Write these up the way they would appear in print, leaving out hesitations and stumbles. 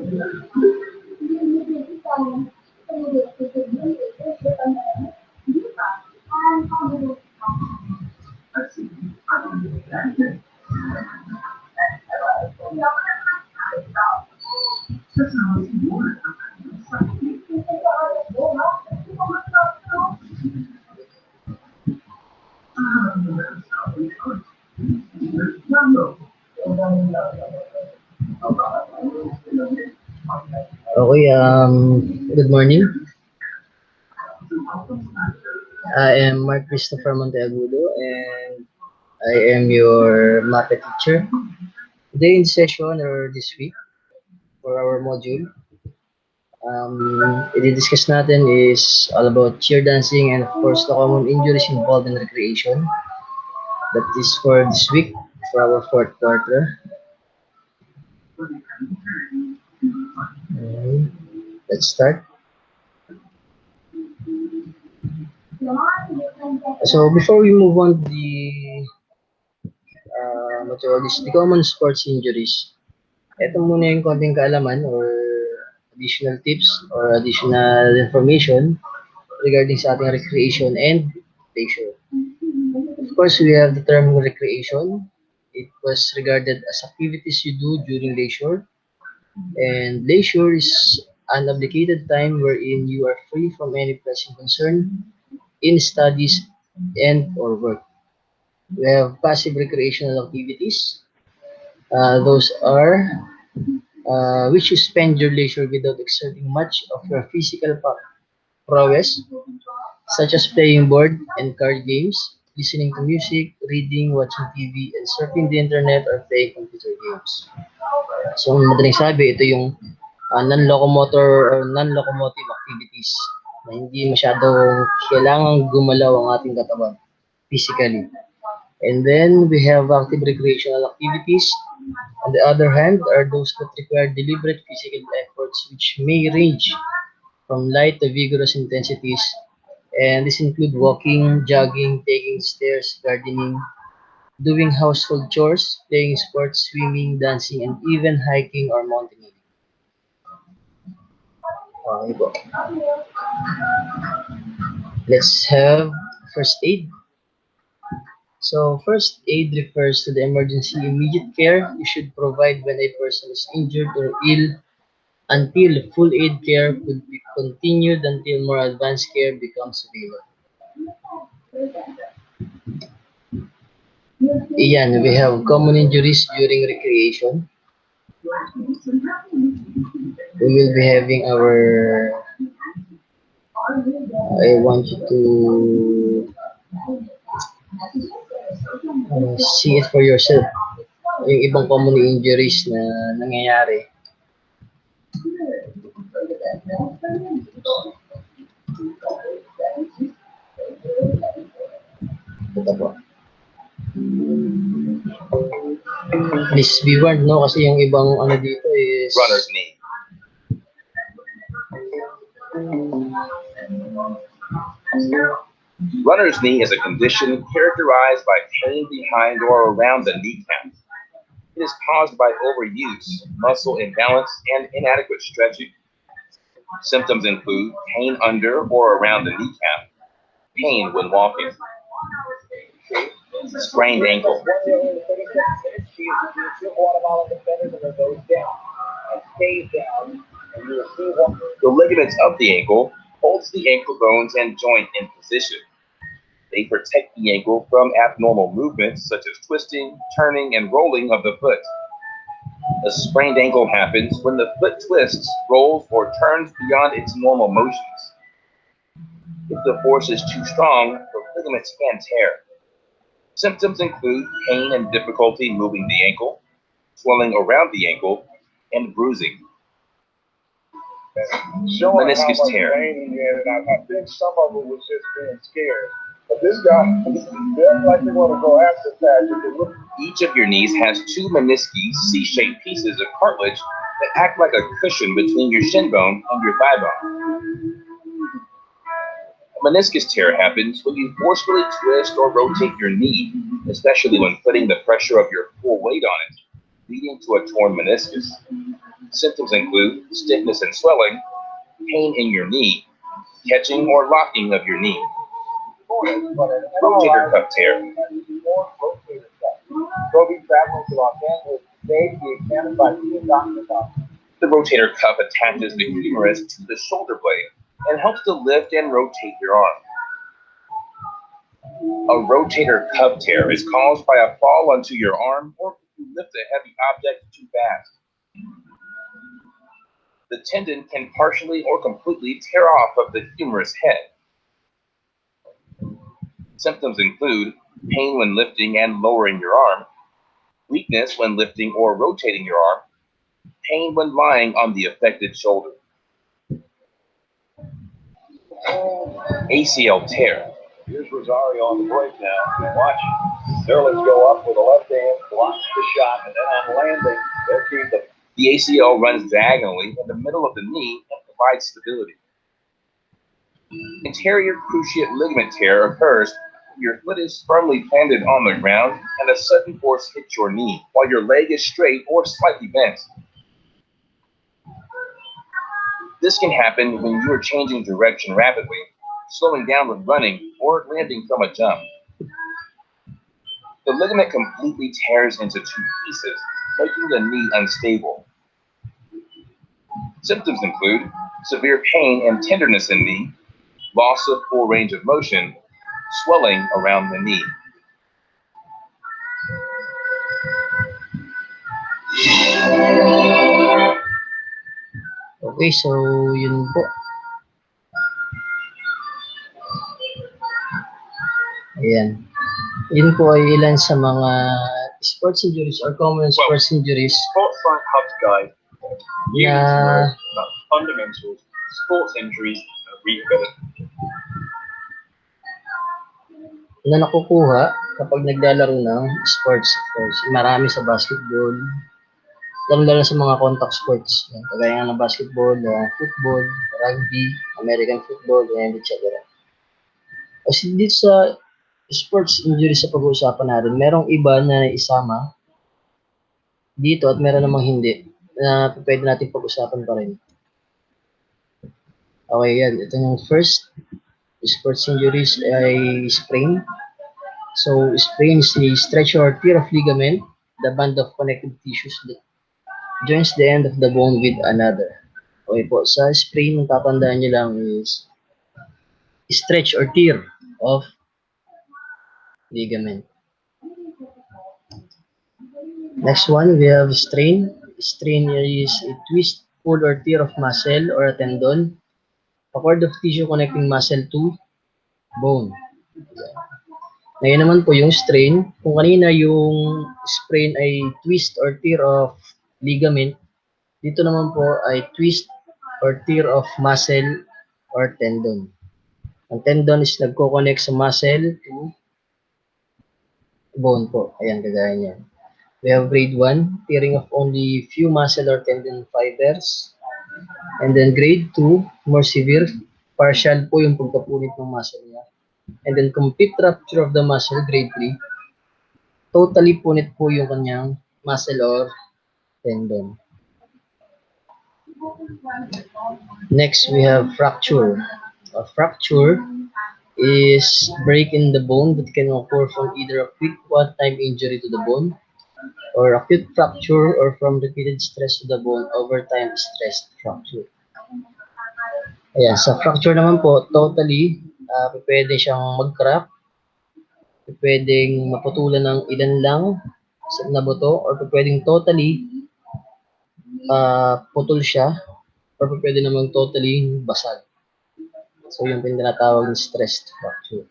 Okay, good morning. I am Mark Christopher Monteagudo and I am your math teacher. Today in session or this week for our module, i-discuss natin is all about cheer dancing and of course the common injuries involved in recreation. That is for this week for our fourth quarter. Okay, let's start. So before we move on to the common sports injuries, ito muna yung konting kaalaman or additional tips or additional information regarding sa ating recreation and leisure. Of course, we have the term recreation. It was regarded as activities you do during leisure. And leisure is an obligated time wherein you are free from any pressing concern in studies and or work. We have passive recreational activities. Those are which you spend your leisure without exerting much of your physical prowess, such as playing board and card games, listening to music, reading, watching TV, and surfing the internet or playing computer games. So, ang madaling sabi, ito yung non-locomotor or non-locomotive activities na hindi masyadong kailangang gumalaw ang ating katawan physically. And then we have active recreational activities. On the other hand, are those that require deliberate physical efforts which may range from light to vigorous intensities. And this include walking, jogging, taking stairs, gardening, doing household chores, playing sports, swimming, dancing, and even hiking or mountaineering. Okay po. Let's have first aid. So first aid refers to the emergency immediate care you should provide when a person is injured or ill until full aid care could be continued until more advanced care becomes available. Iyan, we have common injuries during recreation. We will be having our I want you to see it for yourself. Yung ibang common injuries na nangyayari. Ito po. Please be warned, no? Kasi yung ibang ano dito is runner's knee. Runner's knee is a condition characterized by pain behind or around the kneecap. It is caused by overuse, muscle imbalance, and inadequate stretching. Symptoms include pain under or around the kneecap, pain when walking, sprained ankle. The ligaments of the ankle holds the ankle bones and joint in position. They protect the ankle from abnormal movements such as twisting, turning, and rolling of the foot. A sprained ankle happens when the foot twists, rolls, or turns beyond its normal motions. If the force is too strong, the ligaments can tear. Symptoms include pain and difficulty moving the ankle, swelling around the ankle, and bruising. Meniscus tear. I think some of it was just being scared. But this guy, they're like they want to go after Patrick. Each of your knees has two menisci, C-shaped pieces of cartilage that act like a cushion between your shin bone and your thigh bone. A meniscus tear happens when you forcefully twist or rotate your knee, especially when putting the pressure of your full weight on it, leading to a torn meniscus. Symptoms include stiffness and swelling, pain in your knee, catching or locking of your knee. Rotator cuff tear. Toby traveling to Los Angeles today to be examined by two doctors. The rotator cuff attaches the humerus to the shoulder blade and helps to lift and rotate your arm. A rotator cuff tear is caused by a fall onto your arm or if you lift a heavy object too fast. The tendon can partially or completely tear off of the humerus head. Symptoms include pain when lifting and lowering your arm, weakness when lifting or rotating your arm, pain when lying on the affected shoulder. ACL tear. Here's Rosario on the break now. Watch. Sterling's go up with a left hand, blocks the shot, and then on landing, they'll keep the The ACL runs diagonally in the middle of the knee and provides stability. Anterior cruciate ligament tear occurs when your foot is firmly planted on the ground and a sudden force hits your knee while your leg is straight or slightly bent. This can happen when you are changing direction rapidly, slowing down with running, or landing from a jump. The ligament completely tears into two pieces, making the knee unstable. Symptoms include severe pain and tenderness in knee, loss of full range of motion, swelling around the knee. Okay, so yun po. Ayan. Yun po ay ilan sa mga sports injuries or common sports injuries Sports Science Hub's guide. na Fundamentals, sports injuries, and rehabilitation. na nakukuha kapag naglalaro ng sports. Of course, marami sa basketball, lalo sa mga contact sports. Kagaya nga ng basketball, football, rugby, American football, and etc. Kasi dito sa sports injuries sa pag-uusapan natin, merong iba na isama dito at meron namang hindi na pwede natin pag-usapan pa rin. Okay, yan. Ito yung first sports injuries ay sprain. So, sprain is a stretch or tear of ligament, the band of connective tissues that joins the end of the bone with another. Okay po, sa sprain, ang tatandaan nyo lang is stretch or tear of ligament. Next one, we have strain. Strain is a twist, pull, or tear of muscle or a tendon, a cord of tissue connecting muscle to bone. Ngayon naman po yung strain, kung kanina yung sprain ay twist or tear of ligament, dito naman po ay twist or tear of muscle or tendon. Ang tendon is nagko-connect sa muscle to bone po. Ayan, kagaya niyan. We have grade 1, tearing of only few muscle or tendon fibers. And then grade 2, more severe, partial po yung pagkapunit ng muscle niya. And then complete rupture of the muscle, grade 3. Totally punit po yung kanyang muscle or tendon. Next, we have fracture. A fracture is break in the bone that can occur from either a quick one-time injury to the bone or acute fracture or from repeated stress to the bone over time stress fracture. Ayan, sa fracture naman po, totally, pwede siyang mag-crack, pwedeng maputulan ng ilan lang na buto, or pwedeng totally putol siya, or pwede namang totally basag. So, yung tinatawag ng stressed fracture.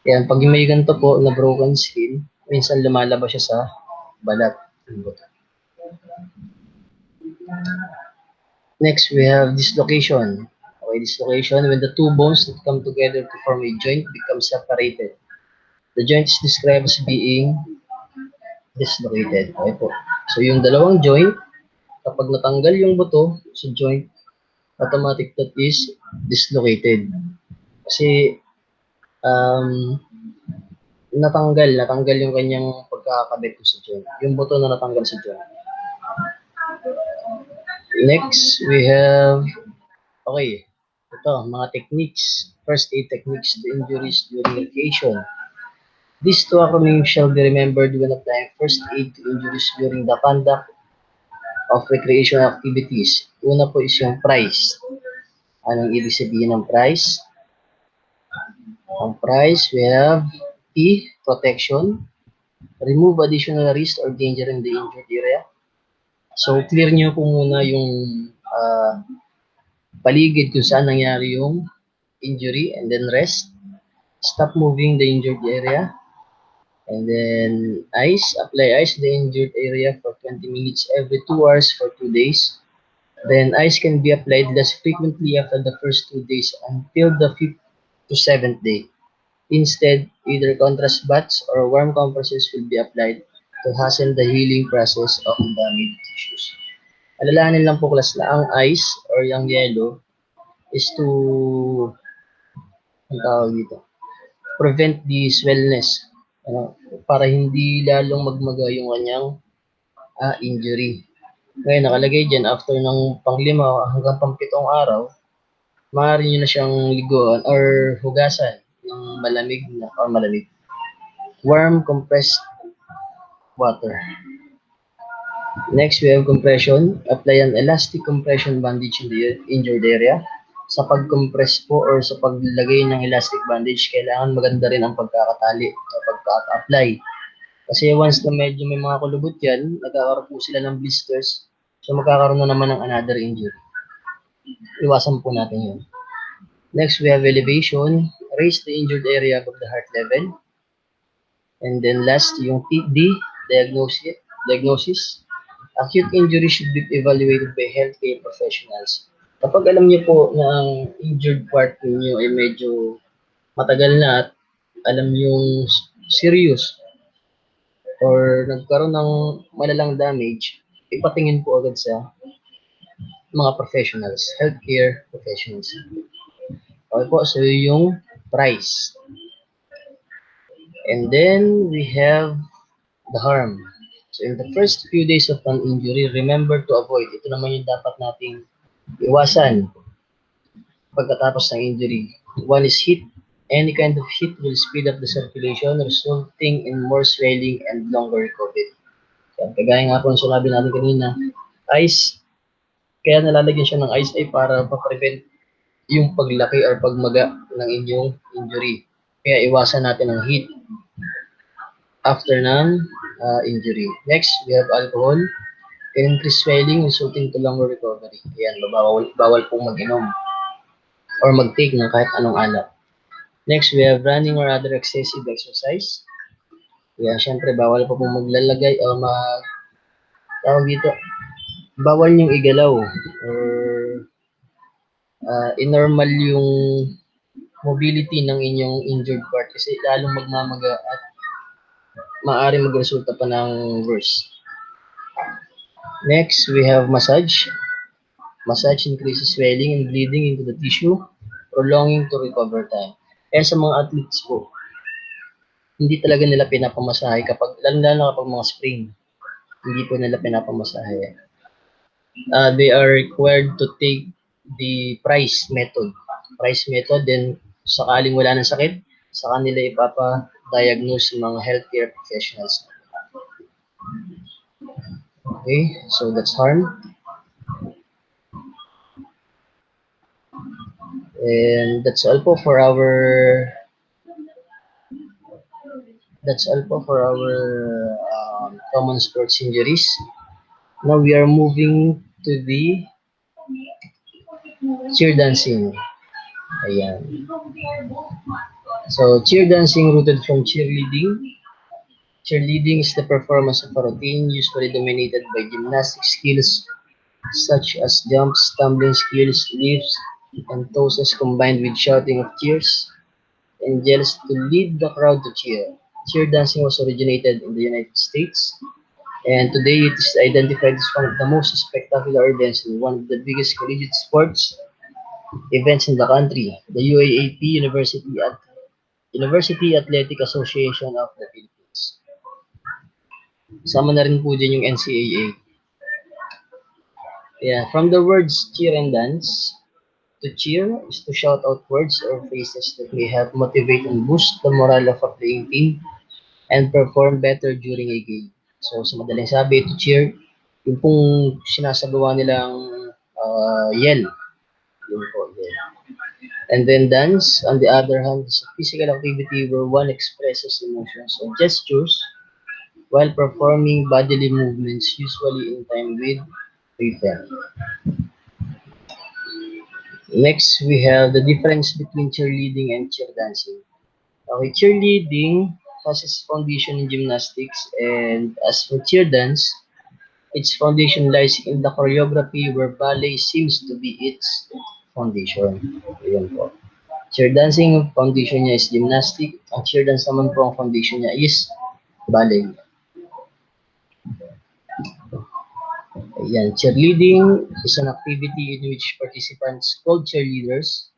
Yan, pag may ganito po na broken skin, minsan lumalabas siya sa balat ng buto. Next, we have dislocation. Okay, dislocation, when the two bones that come together to form a joint become separated. The joint is described as being dislocated. Okay po. So, yung dalawang joint, kapag natanggal yung buto sa joint, automatic that is dislocated. Kasi, natanggal yung kanyang pagkakabit sa joint. Yung buto na natanggal sa joint. Next, we have, okay, ito, mga techniques, first aid techniques to injuries during recreation. These two acronyms shall be remembered when applying first aid to injuries during the conduct of recreational activities. Una po is yung price. Anong ibig sabihin ng price? Ang price, we have P, protection. Remove additional risk or danger in the injured area. So, clear nyo po muna yung paligid kung saan nangyari yung injury and then rest. Stop moving the injured area. And then ice, apply ice to the injured area for 20 minutes every 2 hours for 2 days. Then ice can be applied less frequently after the first 2 days until the 5th to 7th day. Instead, either contrast baths or warm compresses will be applied to hasten the healing process of damaged tissues. Alalahanin lang po class na ang ice or yung yellow is to, ang tawag dito, prevent the swellness, para hindi lalong magmaga yung kanyang injury. Ngayon, nakalagay dyan, after ng pang-5 hanggang pang-7 araw, maaari nyo na siyang liguan or hugasan ng malamig, warm compressed water. Next, we have compression. Apply an elastic compression bandage in the injured area. Sa pag-compress po or sa paglagay ng elastic bandage, kailangan maganda rin ang pagkakatali o pagkaka-apply. Kasi once na medyo may mga kulubot yan, nagkakaroon po sila ng blisters, so magkakaroon na naman ng another injury. Iwasan po natin yun. Next, we have elevation. Raise the injured area above the heart level. And then last, yung D, diagnosis. Acute injury should be evaluated by healthcare professionals. Kapag alam niyo po na ang injured part niyo ay medyo matagal na at alam yung serious or nagkaroon ng malalang damage, ipatingin po agad sa mga professionals, healthcare professionals. Okay po, so yung price. And then we have the harm. So in the first few days of an injury, remember to avoid. Ito naman yung dapat nating iwasan pagkatapos ng injury. One is heat. Any kind of heat will speed up the circulation, resulting in more swelling and longer recovery. So, kagaya nga po ang sinabi natin kanina, ice, kaya nalalagyan siya ng ice ay para pa-prevent yung paglaki or pagmaga ng inyong injury. Kaya iwasan natin ang heat after ng injury. Next, we have alcohol. Can increase swelling resulting to longer recovery. Ayan, bawal pong mag-inom or mag-take ng kahit anong alak. Next, we have running or other excessive exercise. Kaya syempre, bawal po pong maglalagay o tawag dito, bawal niyong igalaw or inormal yung mobility ng inyong injured part kasi lalong magmamaga at maaari magresulta pa ng worse. Next, we have massage. Massage increases swelling and bleeding into the tissue, prolonging to recover time. Kaya sa mga athletes po, hindi talaga nila pinapamasahe lalo na kapag mga sprain, hindi po nila pinapamasahe. They are required to take the price method. Then sakaling wala ng sakit, sa kanila ipapa-diagnose ng mga healthcare professionals. Okay, so that's harm. And that's all po for our common sports injuries. Now we are moving to the cheer dancing. Ayan. So cheer dancing rooted from cheerleading. Cheerleading is the performance of a routine usually dominated by gymnastic skills such as jumps, tumbling skills, lifts, and tosses combined with shouting of cheers and yells to lead the crowd to cheer. Cheer dancing was originated in the United States, and today it is identified as one of the most spectacular events and one of the biggest collegiate sports events in the country. The UAAP University Athletic Association of the Philippines. Sama na rin po dyan yung NCAA. Yeah, from the words cheer and dance, to cheer is to shout out words or phrases that may help motivate and boost the morale of a playing team and perform better during a game. So, sa madaling sabi, to cheer, yung pong sinasagawa nilang yell. Yun po, yell. And then dance, on the other hand, is a physical activity where one expresses emotions or gestures while performing bodily movements, usually in time with rhythm. Next, we have the difference between cheerleading and cheer dancing. Okay, cheerleading has its foundation in gymnastics, and as for cheer dance, its foundation lies in the choreography where ballet seems to be its foundation. Ayan po. Cheer dancing, ang foundation niya is gymnastic. Ang cheer dance naman po, ang foundation niya is ballet. Ayan, cheerleading is an activity in which participants called cheerleaders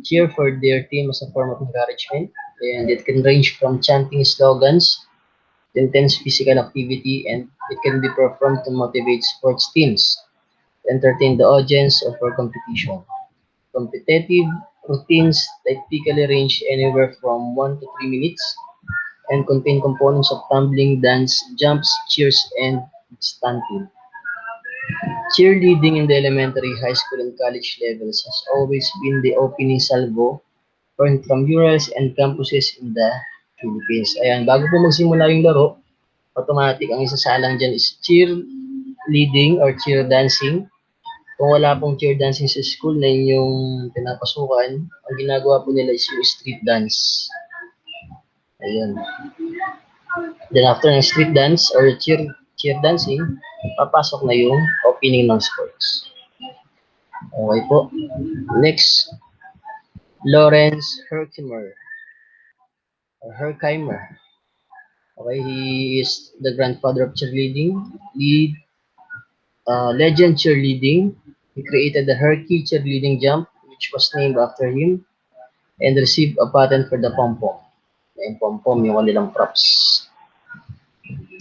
cheer for their team as a form of encouragement, and it can range from chanting slogans to intense physical activity, and it can be performed to motivate sports teams, entertain the audience, or for competition. Competitive routines typically range anywhere from 1 to 3 minutes and contain components of tumbling, dance, jumps, cheers, and stunting. Cheerleading in the elementary, high school, and college levels has always been the opening salvo for intramurals and campuses in the Philippines. Ayan, bago po magsimula yung laro, automatic ang isasalang dyan is cheerleading or cheer dancing. Kung wala pong cheer dancing sa school na inyong pinapasukan, ang ginagawa po nila is yung street dance. Ayan. Then after ng street dance or cheer dancing, papasok na yung opening ng sports. Okay po. Next, Lawrence Herkimer or Herkimer. Okay, he is the grandfather of cheerleading, legend cheerleading. He created the Herky cheerleading jump, which was named after him, and received a patent for the pom-pom. Yung pom-pom, yung kanilang props.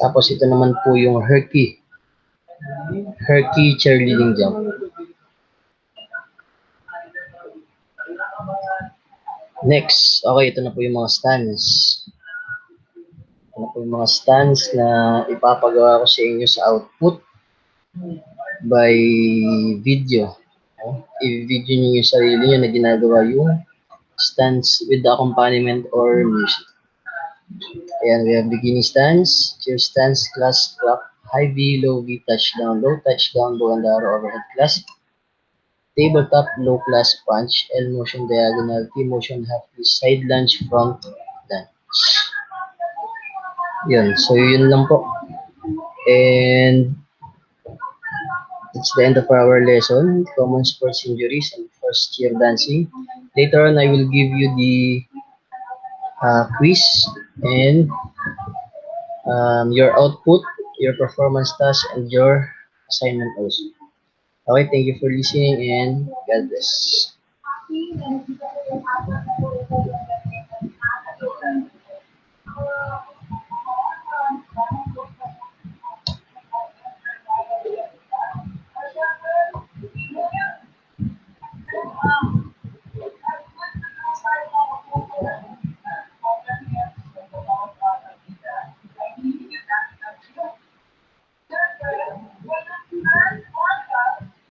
Tapos ito naman po yung Herky cheerleading jump. Next, okay, ito na po yung mga stands. Ito na po yung mga stands na ipapagawa ko sa inyo sa output by video. I-video niyo yung sarili niyo na ginagawa yung stands with the accompaniment or music. Ayan, we have beginning stance, cheer stance, class, clap, high V, low V, touchdown, bow and arrow, overhead class, tabletop, low class, punch, L motion, diagonal, T motion, half V, side lunge, front lunge. Yun, so yun lang po. And that's the end of our lesson, common sports injuries and first cheer dancing. Later on, I will give you the quiz and your output, your performance task, and your assignment also. Okay, thank you for listening and God bless.